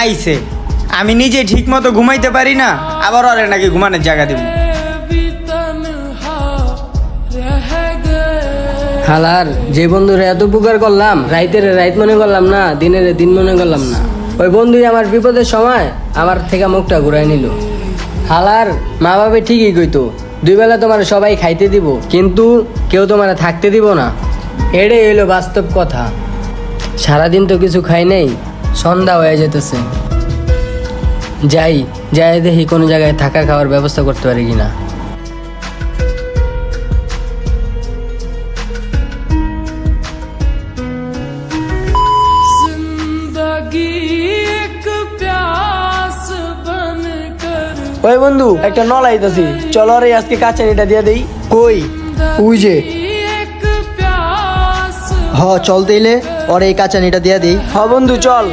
আইছে আমি নিজে ঠিক মতো ঘুমাইতে পারি না, আবার ওরে নাকি ঘুমানোর জায়গা দিব। হালার যে বন্ধুরা এত উপকার করলাম, রাইতের রাইত মনে করলাম না, দিনের দিন মনে করলাম না, ওই বন্ধুই আমার বিপদের সময় আমার থেকে মুখটা ঘুরাই নিল। হালার মা বাবা ঠিকই কইতো, দুই বেলা তোমার সবাই খাইতে দিব, কিন্তু কেউ তোমার থাকতে দিব না। এটাই হইলো বাস্তব কথা। সারাদিন তো কিছু খাই নাই, সন্ধ্যা হয়ে যেতেছে। যাই দেখি কোনো জায়গায় থাকা খাওয়ার ব্যবস্থা করতে পারি কিনা। ওই বন্ধু একটা নল আইতাছি, চলো রে আজকে কাচারিটা দিয়ে দেই। কই? ওই যে। চল দিলে ওর এই কাচানিটা দিয়া দিই। হ বন্ধু চল।